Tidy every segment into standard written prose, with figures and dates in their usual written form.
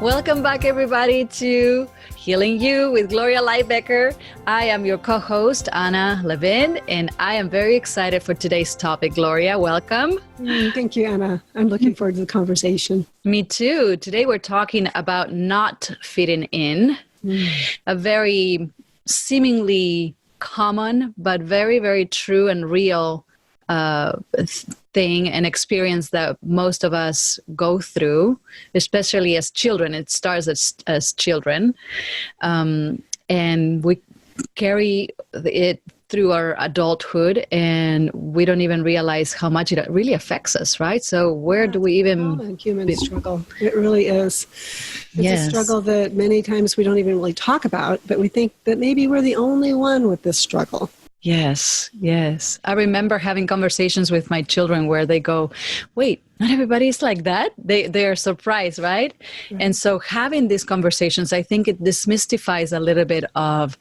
Welcome back, everybody, to Healing You with Gloria Lybecker. I am your co-host, Anna Levin, and I am very excited for today's topic. Gloria, welcome. Thank you, Anna. I'm looking forward to the conversation. Me too. Today we're talking about not fitting in, a very seemingly common, but very, very true and real thing and experience that most of us go through, especially as children. It starts as children, and we carry it through our adulthood, and we don't even realize how much it really affects us, right? So where do we even... Human struggle. It really is. It's a struggle that many times we don't even really talk about, but we think that maybe we're the only one with this struggle. Yes. I remember having conversations with my children where they go, wait, not everybody's like that. They're surprised, right? And so having these conversations, I think it demystifies a little bit of,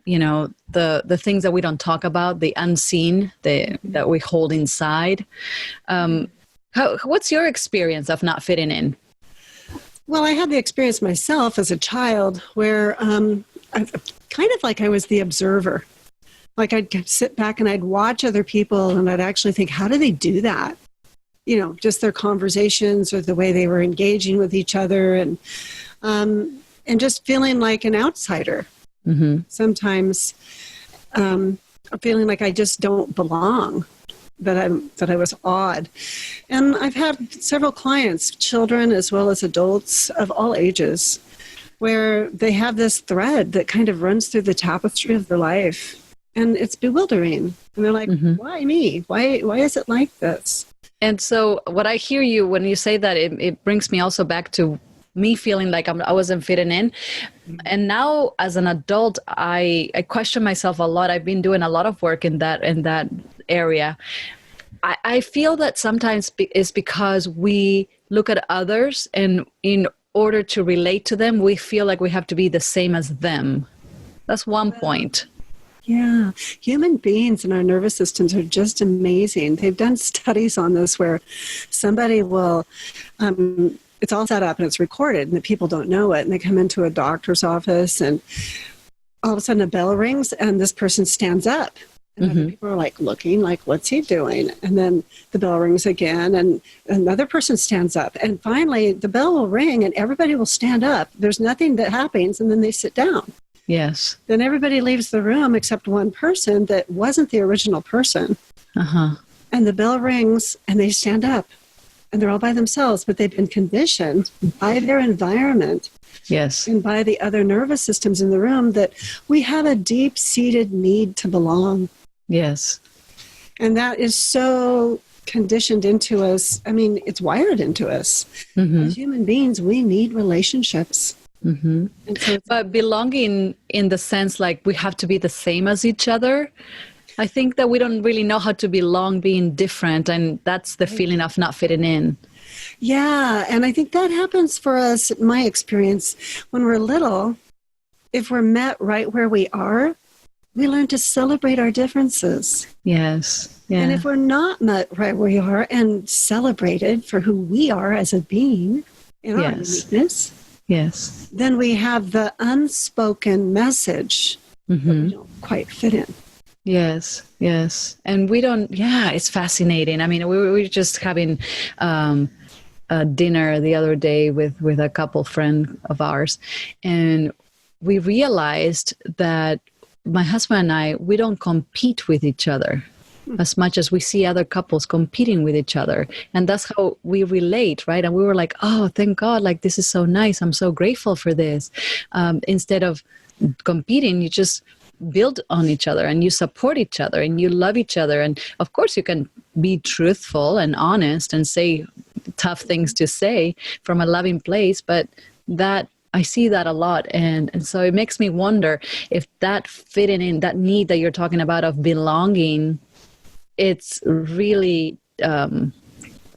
the things that we don't talk about, the unseen, that we hold inside. What's your experience of not fitting in? Well, I had the experience myself as a child where I was the observer. Like I'd sit back and I'd watch other people and I'd actually think, how do they do that? Just their conversations or the way they were engaging with each other and just feeling like an outsider. Mm-hmm. Sometimes feeling like I just don't belong, that I was odd. And I've had several clients, children as well as adults of all ages, where they have this thread that kind of runs through the tapestry of their life. And it's bewildering. And they're like, Why me? Why is it like this? And so what I hear you when you say that, it brings me also back to me feeling like I wasn't fitting in. And now as an adult, I question myself a lot. I've been doing a lot of work in that area. I feel that sometimes it's because we look at others and in order to relate to them, we feel like we have to be the same as them. That's one point. Yeah. Human beings and our nervous systems are just amazing. They've done studies on this where somebody will, it's all set up and it's recorded and the people don't know it. And they come into a doctor's office and all of a sudden a bell rings and this person stands up. And other people are like looking like, what's he doing? And then the bell rings again and another person stands up. And finally the bell will ring and everybody will stand up. There's nothing that happens and then they sit down. Yes. Then everybody leaves the room except one person that wasn't the original person. And the bell rings and they stand up and they're all by themselves, but they've been conditioned by their environment. Yes. And by the other nervous systems in the room that we have a deep-seated need to belong. Yes. And that is so conditioned into us. I mean, it's wired into us. As human beings, we need relationships. And so but belonging in the sense like we have to be the same as each other. I think that we don't really know how to belong being different. And that's the feeling of not fitting in. Yeah. And I think that happens for us, in my experience, when we're little. If we're met right where we are, we learn to celebrate our differences. Yes. Yeah. And if we're not met right where we are and celebrated for who we are as a being in our uniqueness, then we have the unspoken message that we don't quite fit in. Yes. And we don't, it's fascinating. I mean, we were just having a dinner the other day with a couple friend of ours, and we realized that my husband and I, we don't compete with each other as much as we see other couples competing with each other. And that's how we relate, right? And we were like, oh, thank God, like this is so nice. I'm so grateful for this. Instead of competing, you just build on each other and you support each other and you love each other. And of course you can be truthful and honest and say tough things to say from a loving place, but that I see that a lot. And so it makes me wonder if that fitting in, that need that you're talking about of belonging, it's really,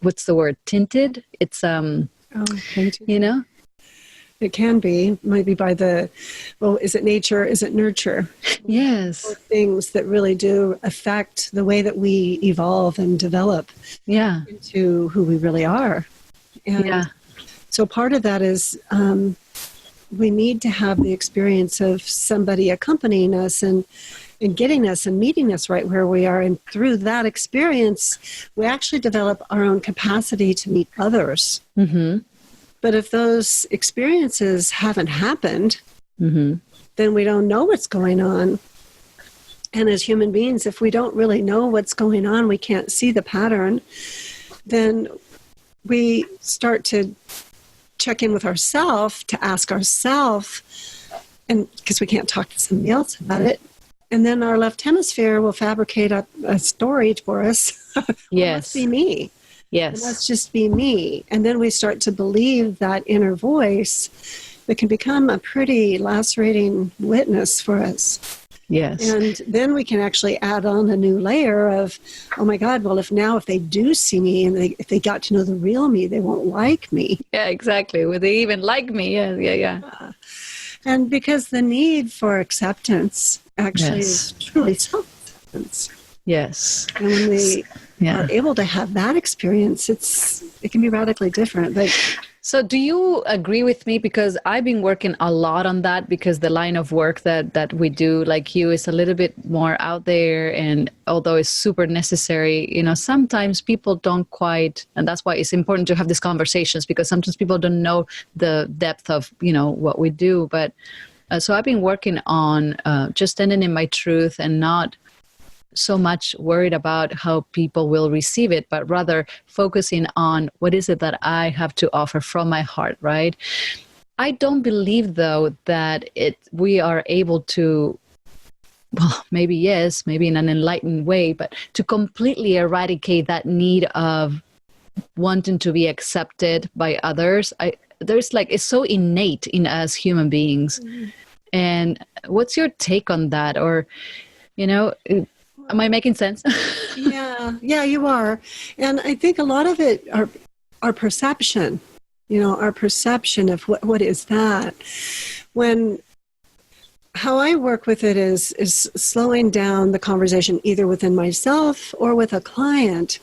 what's the word? Tinted? It's, tinted. It can be, might be by is it nature? Is it nurture? Yes. Things that really do affect the way that we evolve and develop into who we really are. And so So part of that is we need to have the experience of somebody accompanying us and getting us and meeting us right where we are. And through that experience, we actually develop our own capacity to meet others. Mm-hmm. But if those experiences haven't happened, Mm-hmm. then we don't know what's going on. And as human beings, if we don't really know what's going on, we can't see the pattern, then we start to check in with ourselves to ask ourselves, and because we can't talk to somebody else about it. And then our left hemisphere will fabricate up a story for us. Yes. Must be me. Yes. It must just be me. And then we start to believe that inner voice that can become a pretty lacerating witness for us. Yes. And then we can actually add on a new layer of, oh my God, well, if they do see me and if they got to know the real me, they won't like me. Yeah, exactly. Would they even like me? Yeah. And because the need for acceptance actually is truly self-acceptance. Yes. And when we are able to have that experience, it can be radically different. But so do you agree with me? Because I've been working a lot on that, because the line of work that we do, like you, is a little bit more out there. And although it's super necessary, sometimes people don't quite, and that's why it's important to have these conversations, because sometimes people don't know the depth of, what we do. But so I've been working on just standing in my truth and not so much worried about how people will receive it, but rather focusing on what is it that I have to offer from my heart, right? I don't believe, though, that we are able to, well, maybe yes, maybe in an enlightened way, but to completely eradicate that need of wanting to be accepted by others. It's so innate in us human beings. Mm-hmm. And what's your take on that? Or, am I making sense? Yeah, you are. And I think a lot of it are our perception, our perception of what is that. How I work with it is slowing down the conversation either within myself or with a client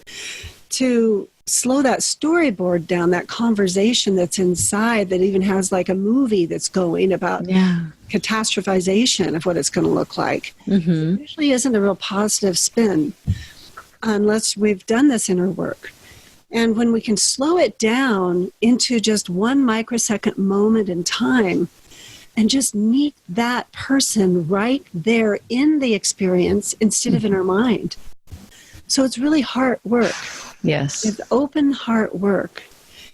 to slow that storyboard down, that conversation that's inside that even has like a movie that's going about catastrophization of what it's going to look like. Mm-hmm. It usually isn't a real positive spin unless we've done this inner work. And when we can slow it down into just one microsecond moment in time and just meet that person right there in the experience instead of in our mind. So it's really heart work. Yes. It's open heart work.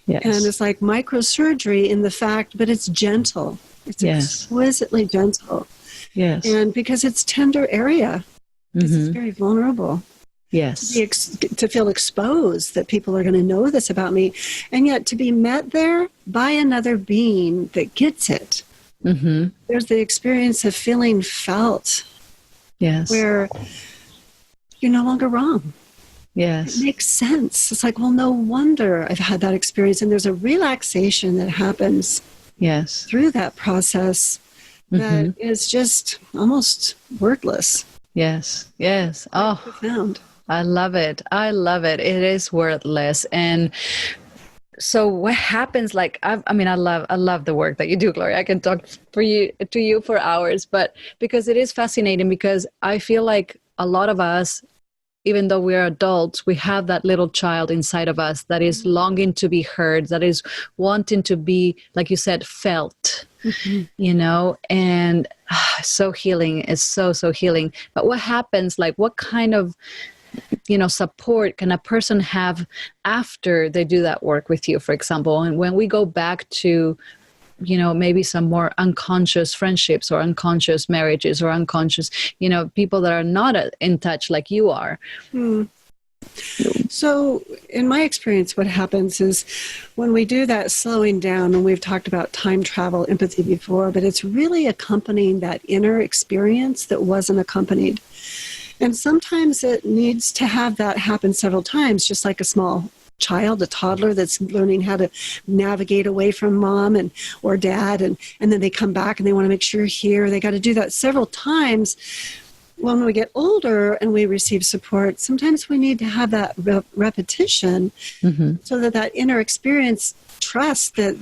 Yes. And it's like microsurgery in the fact, but it's gentle. It's exquisitely gentle. Yes. And because it's tender area, because it's very vulnerable. Yes. To feel exposed that people are going to know this about me. And yet to be met there by another being that gets it. Mm-hmm. There's the experience of feeling felt. Yes. Where you're no longer wrong. Yes. It makes sense. It's like, well, no wonder I've had that experience. And there's a relaxation that happens through that process that is just almost wordless. Yes. Yes. Oh, profound. I love it. I love it. It is wordless. And so what happens, like, I love the work that you do, Gloria. I can talk to you for hours, but because it is fascinating, because I feel like a lot of us, even though we're adults, we have that little child inside of us that is longing to be heard, that is wanting to be, like you said, felt, and so healing. It's so healing. But what happens, like what kind of, support can a person have after they do that work with you, for example? And when we go back to, maybe some more unconscious friendships or unconscious marriages or unconscious, people that are not in touch like you are. So in my experience, what happens is when we do that slowing down, and we've talked about time travel empathy before, but it's really accompanying that inner experience that wasn't accompanied. And sometimes it needs to have that happen several times, just like a small child, a toddler that's learning how to navigate away from mom or dad, and then they come back and they want to make sure here. They got to do that several times. when we get older and we receive support, sometimes we need to have that repetition so that inner experience trust that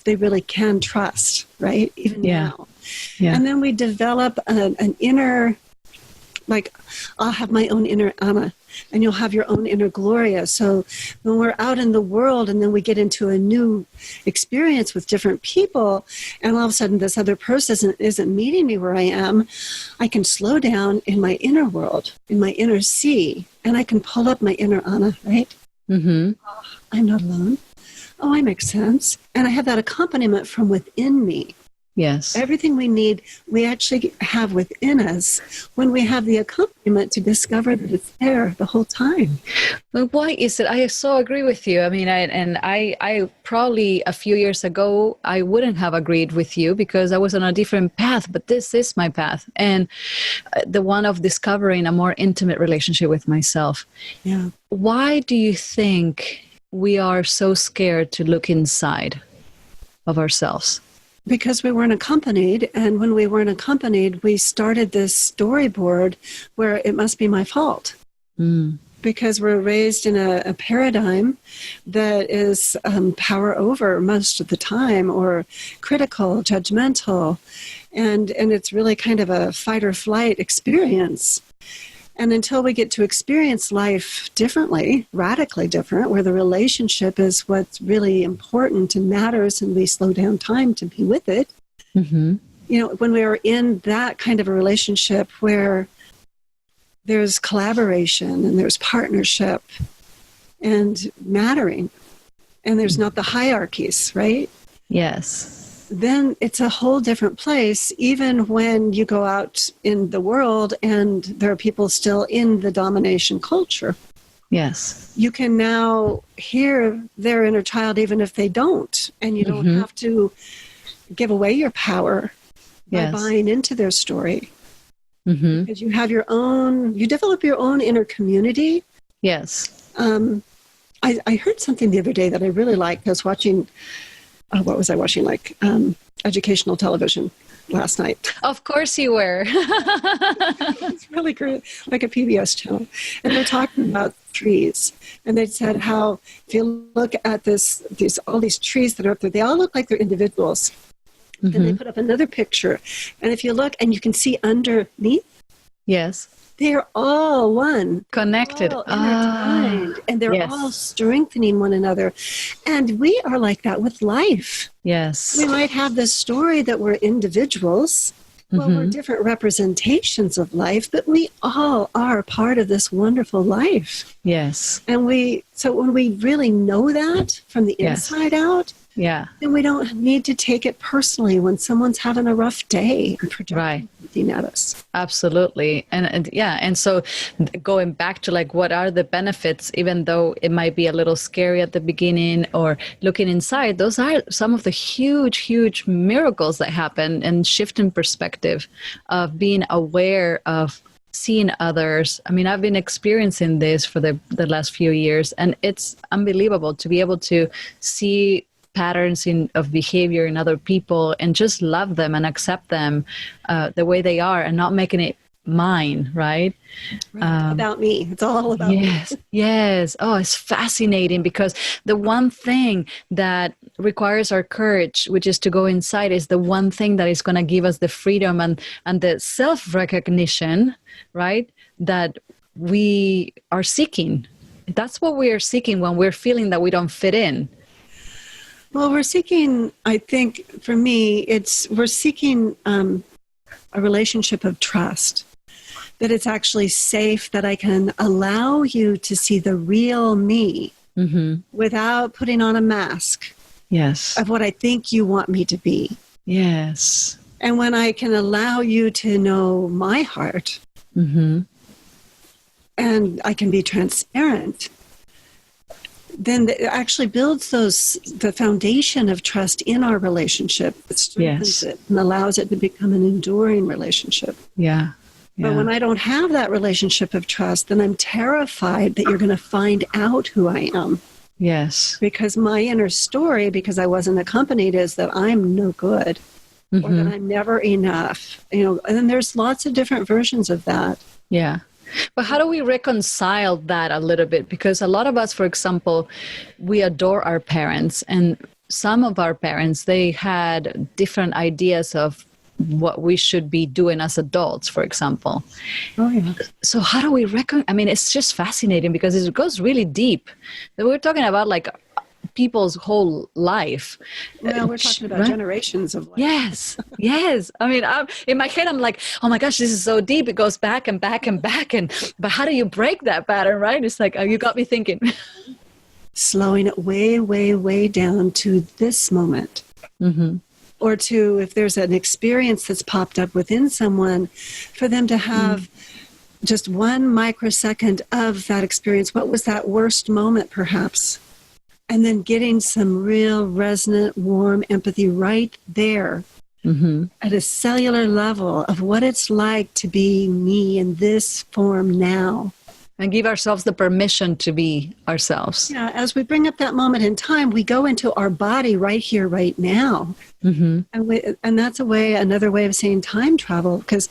they really can trust, right? Even now. Yeah. And then we develop an inner, like, I'll have my own inner Anna, and you'll have your own inner Gloria. So when we're out in the world and then we get into a new experience with different people, and all of a sudden this other person isn't meeting me where I am, I can slow down in my inner world, in my inner sea, and I can pull up my inner Anna, right? Oh, I'm not alone. Oh, I make sense. And I have that accompaniment from within me. Yes. Everything we need, we actually have within us when we have the accompaniment to discover that it's there the whole time. Well, why is it? I so agree with you. I mean, I probably a few years ago, I wouldn't have agreed with you because I was on a different path, but this is my path. And the one of discovering a more intimate relationship with myself. Yeah. Why do you think we are so scared to look inside of ourselves? Because we weren't accompanied, and when we weren't accompanied, we started this storyboard where it must be my fault. Because we're raised in a paradigm that is power over most of the time, or critical, judgmental, and it's really kind of a fight or flight experience. And until we get to experience life differently, radically different, where the relationship is what's really important and matters, and we slow down time to be with it, you know, when we are in that kind of a relationship where there's collaboration and there's partnership and mattering, and there's not the hierarchies, right? Yes. Then it's a whole different place, even when you go out in the world and there are people still in the domination culture. Yes. You can now hear their inner child even if they don't, and you don't have to give away your power by buying into their story. Because you have your own, you develop your own inner community. Yes. I heard something the other day that I really liked. I was watching, what was I watching? Like educational television last night. Of course you were. It's really great, like a PBS channel. And they're talking about trees. And they said how if you look at all these trees that are up there, they all look like they're individuals. Then they put up another picture. And if you look and you can see underneath, yes, they're all one. connected, all intertwined, and they're all strengthening one another. And we are like that with life. Yes. We might have this story that we're individuals. Well, we're different representations of life, but we all are part of this wonderful life. Yes. And so when we really know that from the inside out, then we don't need to take it personally when someone's having a rough day and projecting something at us. Absolutely. And so going back to like, what are the benefits, even though it might be a little scary at the beginning or looking inside, those are some of the huge, huge miracles that happen and shift in perspective of being aware of seeing others. I mean, I've been experiencing this for the last few years, and it's unbelievable to be able to see patterns of behavior in other people and just love them and accept them the way they are and not making it mine, right? About me. It's all about me. Yes. Oh, it's fascinating, because the one thing that requires our courage, which is to go inside, is the one thing that is going to give us the freedom and the self-recognition, right, that we are seeking. That's what we are seeking when we're feeling that we don't fit in. Well, we're seeking, I think, for me, we're seeking a relationship of trust, that it's actually safe, that I can allow you to see the real me without putting on a mask of what I think you want me to be. Yes. And when I can allow you to know my heart, and I can be transparent, then it actually builds the foundation of trust in our relationship. It strengthens it and allows it to become an enduring relationship. Yeah. But when I don't have that relationship of trust, then I'm terrified that you're going to find out who I am. Yes. Because my inner story, because I wasn't accompanied, is that I'm no good. or that I'm never enough. And then there's lots of different versions of that. Yeah. But how do we reconcile that a little bit? Because a lot of us, for example, we adore our parents, and some of our parents, they had different ideas of what we should be doing as adults, for example. Oh, yeah. So how do we I mean, it's just fascinating because it goes really deep. We're talking about like people's whole life. Well, we're talking about generations of life. Yes. I mean, in my head, I'm like, oh my gosh, this is so deep. It goes back and back and back. But how do you break that pattern, right? It's like, you got me thinking. Slowing it way, way, way down to this moment. Or to, if there's an experience that's popped up within someone, for them to have just 1 microsecond of that experience. What was that worst moment, perhaps? And then getting some real resonant, warm empathy right there at a cellular level of what it's like to be me in this form now. And give ourselves the permission to be ourselves. Yeah, as we bring up that moment in time, we go into our body right here, right now. And that's another way of saying time travel, because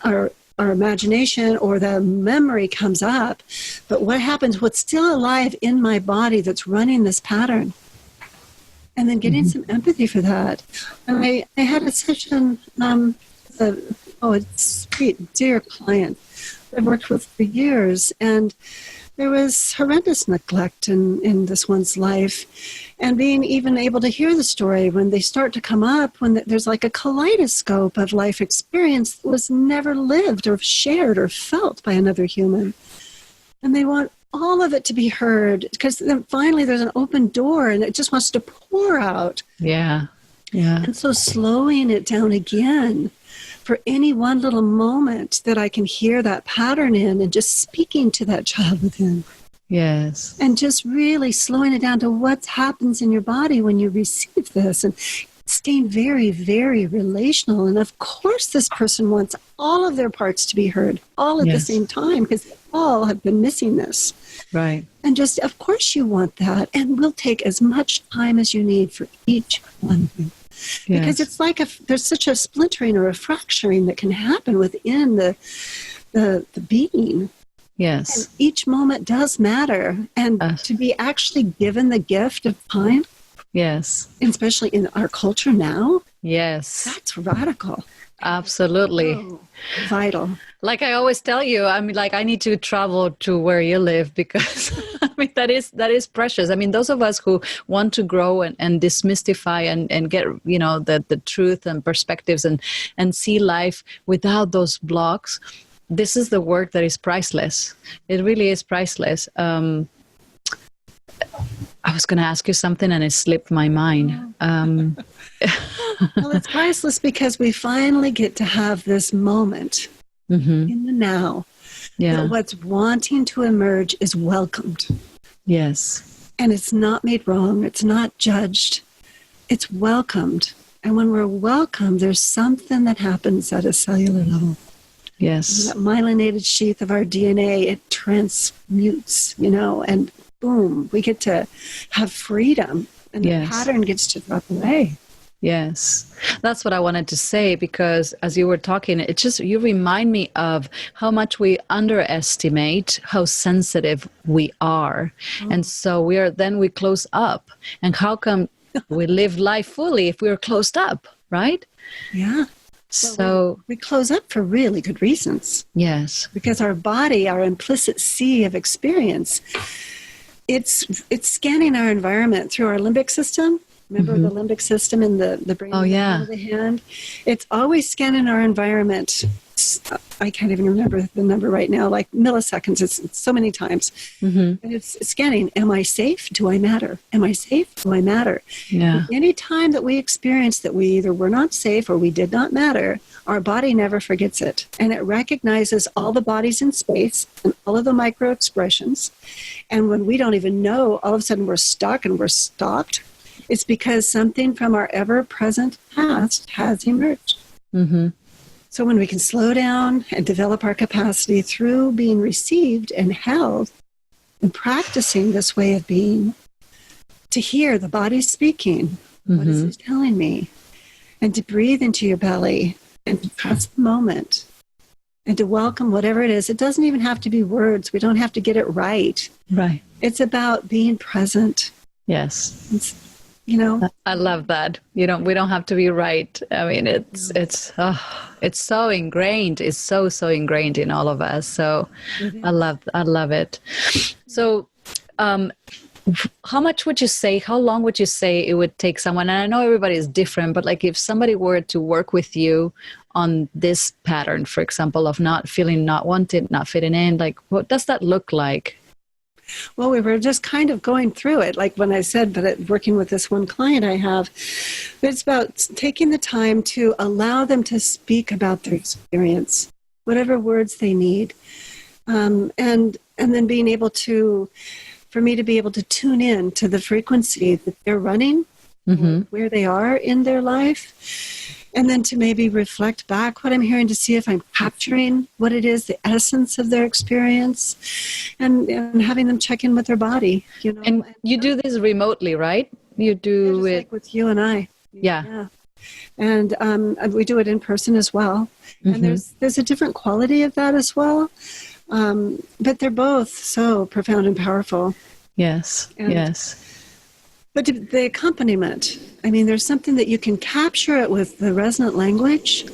our imagination or the memory comes up, but what happens, what's still alive in my body that's running this pattern? And then getting some empathy for that. And I had a session, it's sweet, dear client I've worked with for years, and there was horrendous neglect in this one's life. And being even able to hear the story when they start to come up, when there's like a kaleidoscope of life experience that was never lived or shared or felt by another human. And they want all of it to be heard, because then finally there's an open door and it just wants to pour out. Yeah. And so slowing it down again for any one little moment that I can hear that pattern in, and just speaking to that child within. Yes. And just really slowing it down to what happens in your body when you receive this, and staying very, very relational. And of course, this person wants all of their parts to be heard all at the same time, because they all have been missing this. Right. And just, of course you want that. And we'll take as much time as you need for each one of you. Because it's like there's such a splintering or a fracturing that can happen within the being. Yes. And each moment does matter. And to be actually given the gift of time. Yes. Especially in our culture now. Yes. That's radical. Absolutely. Oh, vital. Like I always tell you, I mean, like I need to travel to where you live, because I mean, that is precious. I mean, those of us who want to grow and demystify and get, the truth and perspectives and see life without those blocks, this is the work that is priceless. It really is priceless. I was going to ask you something and it slipped my mind. Well, it's priceless because we finally get to have this moment in the now. Yeah. That what's wanting to emerge is welcomed. Yes. And it's not made wrong. It's not judged. It's welcomed. And when we're welcomed, there's something that happens at a cellular level. Yes. That myelinated sheath of our DNA, it transmutes, and boom, we get to have freedom. And the pattern gets to drop away. Yes, that's what I wanted to say, because as you were talking, it just, you remind me of how much we underestimate how sensitive we are. And so we close up. And how come we live life fully if we're closed up, right? Yeah. So we close up for really good reasons. Yes. Because our body, our implicit sea of experience, it's scanning our environment through our limbic system. Remember the limbic system in the brain of the hand? It's always scanning our environment. I can't even remember the number right now, like milliseconds. It's so many times. And it's scanning. Am I safe? Do I matter? Am I safe? Do I matter? Yeah. Any time that we experience that we either were not safe or we did not matter, our body never forgets it. And it recognizes all the bodies in space and all of the micro expressions. And when we don't even know, all of a sudden we're stuck and we're stopped. It's because something from our ever-present past has emerged. So when we can slow down and develop our capacity through being received and held and practicing this way of being, to hear the body speaking, what is it telling me? and to breathe into your belly and to trust the moment and to welcome whatever it is. It doesn't even have to be words. We don't have to get it right. Right. It's about being present. Yes. It's, you know, I love that. We don't have to be right. I mean, it's so ingrained. It's so ingrained in all of us. So I love it. So, how long would you say it would take someone, and I know everybody is different, but like if somebody were to work with you on this pattern, for example, of not feeling not wanted, not fitting in, like what does that look like? Well, we were just kind of going through it, like when I said, but working with this one client I have, it's about taking the time to allow them to speak about their experience, whatever words they need, and then being able to, for me to be able to tune in to the frequency that they're running, where they are in their life, and then to maybe reflect back what I'm hearing to see if I'm capturing what it is, the essence of their experience, and having them check in with their body. And you do this remotely, right? You do it like with you and I. Yeah. And we do it in person as well. And there's a different quality of that as well. But they're both so profound and powerful. Yes. Yes. But the accompaniment, I mean, there's something that you can capture it with the resonant language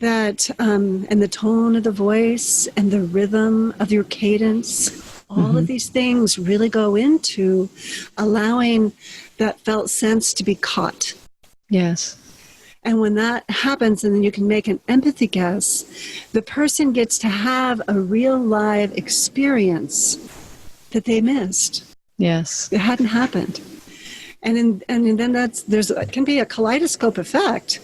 that, and the tone of the voice and the rhythm of your cadence. All of these things really go into allowing that felt sense to be caught. Yes. And when that happens, and then you can make an empathy guess, the person gets to have a real live experience that they missed. Yes. It hadn't happened. And then it can be a kaleidoscope effect.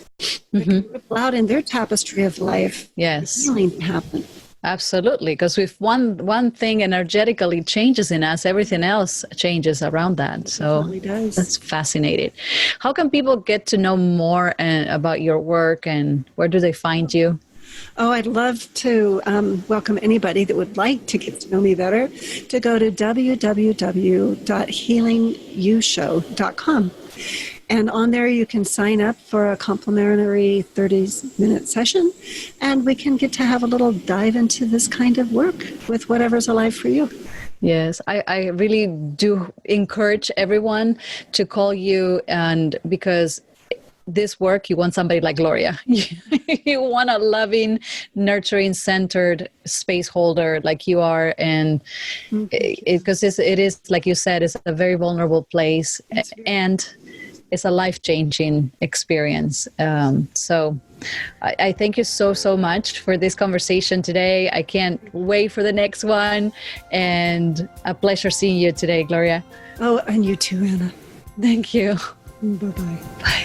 It can ripple out in their tapestry of life. Yes. Healing can happen. Absolutely. Because if one thing energetically changes in us, everything else changes around that. So It does. That's fascinating. How can people get to know more about your work, and where do they find you? Oh, I'd love to welcome anybody that would like to get to know me better to go to www.healingyouShow.com. And on there, you can sign up for a complimentary 30-minute session, and we can get to have a little dive into this kind of work with whatever's alive for you. Yes, I really do encourage everyone to call you, and because this work, you want somebody like Gloria. You want a loving, nurturing, centered space holder like you are. And because it is, like you said, it's a very vulnerable place, and it's a life-changing experience. So I thank you so much for this conversation today. I can't wait for the next one, and a pleasure seeing you today, Gloria. Oh, and you too, Anna. Thank you. Bye-bye. Bye.